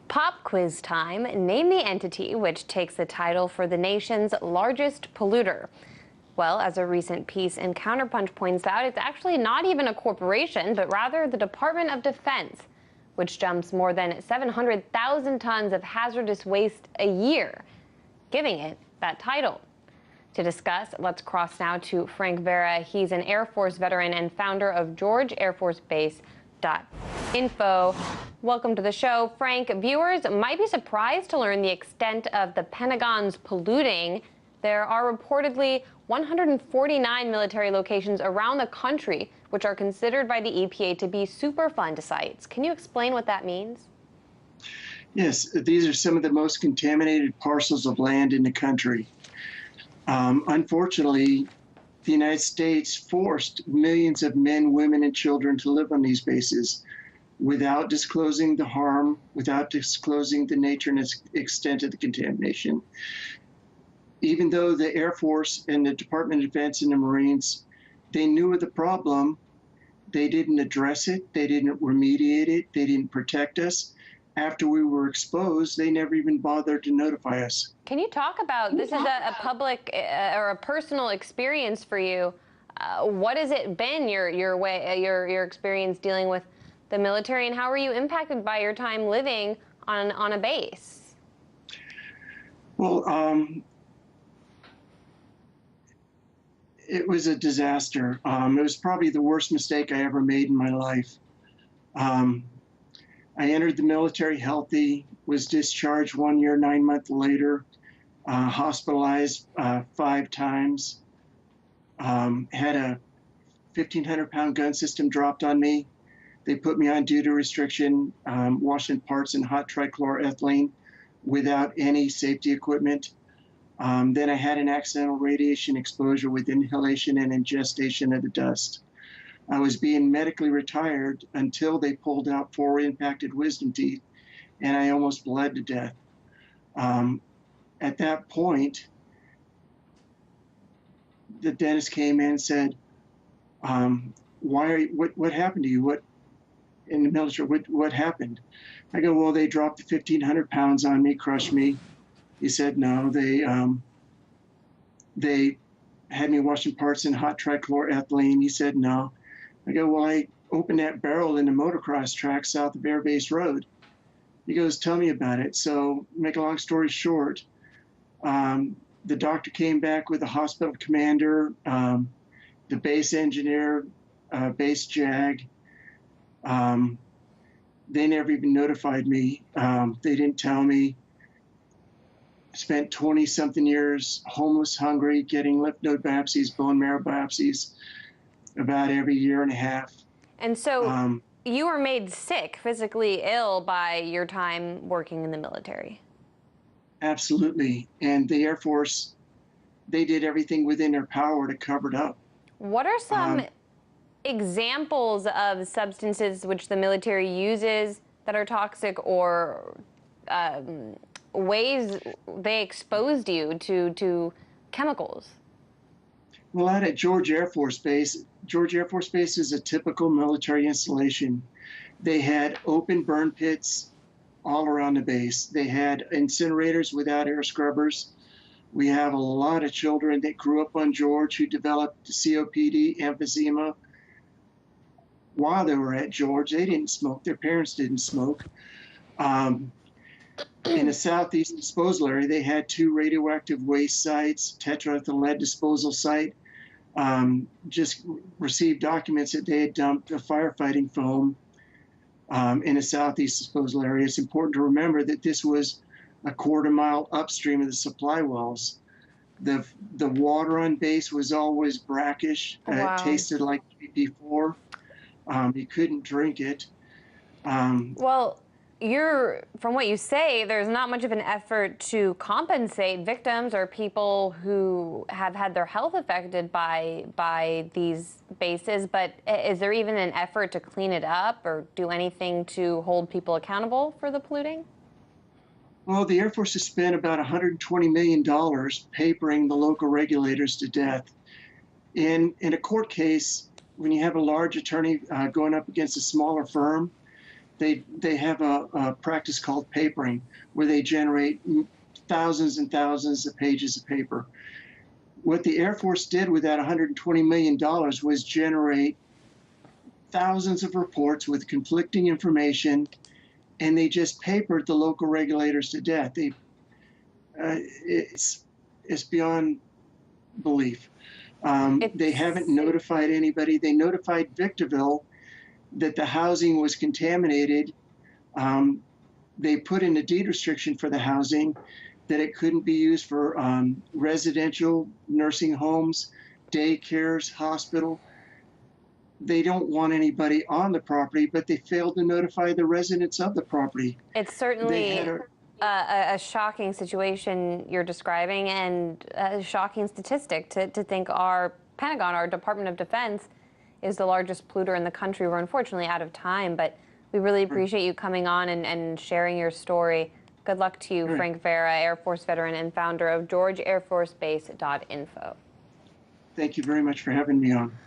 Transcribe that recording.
Pop quiz time. Name the entity which takes the title for the nation's largest polluter. Well, as a recent piece in Counterpunch points out, it's actually not even a corporation, but rather the Department of Defense, which dumps more than 700,000 tons of hazardous waste a year, giving it that title. To discuss, let's cross now to Frank Vera. He's an Air Force veteran and founder of George Air Force Base.info. Welcome to the show. Frank, viewers might be surprised to learn the extent of the Pentagon's polluting. There are reportedly 149 military locations around the country which are considered by the EPA to be Superfund sites. Can you explain what that means? Yes, these are some of the most contaminated parcels of land in the country. Unfortunately, the United States forced millions of men, women, and children to live on these bases without disclosing the harm, without disclosing the nature and extent of the contamination. Even though the Air Force and the Department of Defense and the Marines, they knew of the problem, they didn't address it, they didn't remediate it, they didn't protect us. After we were exposed, they never even bothered to notify us. Can you talk about, this is a public or a personal experience for you. What has it been, your experience dealing with the military, and how were you impacted by your time living on a base? Well, it was a disaster. It was probably the worst mistake I ever made in my life. I entered the military healthy, was discharged 1 year, 9 months later, hospitalized 5 times, had a 1,500-pound gun system dropped on me. They put me on duty restriction, washing parts in hot trichloroethylene without any safety equipment. Then I had an accidental radiation exposure with inhalation and ingestion of the dust. I was being medically retired until they pulled out 4 impacted wisdom teeth, and I almost bled to death. At that point, the dentist came in and said, what happened to you? What in the military, what happened? I go, well, they dropped the 1,500 pounds on me, crushed me. He said, no, they had me washing parts in hot trichloroethylene. He said, no. I go, well, I opened that barrel in the motocross track south of Air Base Road. He goes, tell me about it. So make a long story short, the doctor came back with the hospital commander, the base engineer, base JAG. They never even notified me. They didn't tell me. Spent 20-something years homeless, hungry, getting lymph node biopsies, bone marrow biopsies, about every year and a half. And so you were made sick, physically ill by your time working in the military. Absolutely. And the Air Force, they did everything within their power to cover it up. What are some examples of substances which the military uses that are toxic, or ways they exposed you to chemicals? Well, out at George Air Force Base is a typical military installation. They had open burn pits all around the base. They had incinerators without air scrubbers. We have a lot of children that grew up on George who developed COPD, emphysema while they were at George. They didn't smoke. Their parents didn't smoke. In the southeast disposal area, they had 2 radioactive waste sites, tetraethyl lead disposal site. Just received documents that they had dumped a firefighting foam in the southeast disposal area. It's important to remember that this was a quarter-mile upstream of the supply wells. The water on base was always brackish. Wow. It tasted like PP4. You couldn't drink it. Well, from what you say, there's not much of an effort to compensate victims or people who have had their health affected by these bases, but is there even an effort to clean it up or do anything to hold people accountable for the polluting? Well, the Air Force has spent about $120 million papering the local regulators to death. In a court case, when you have a large attorney going up against a smaller firm, They have a practice called papering, where they generate thousands and thousands of pages of paper. What the Air Force did with that $120 million was generate thousands of reports with conflicting information, and they just papered the local regulators to death. It's beyond belief. They haven't notified anybody. They notified Victorville that the housing was contaminated. They put in a deed restriction for the housing, that it couldn't be used for residential nursing homes, daycares, hospital. They don't want anybody on the property, but they failed to notify the residents of the property. It's certainly a shocking situation you're describing, and a shocking statistic to think our Pentagon, our Department of Defense, is the largest polluter in the country. We're unfortunately out of time, but we really appreciate you coming on and sharing your story. Good luck to you, Frank Vera, Air Force veteran and founder of GeorgeAirForceBase.info. Thank you very much for having me on.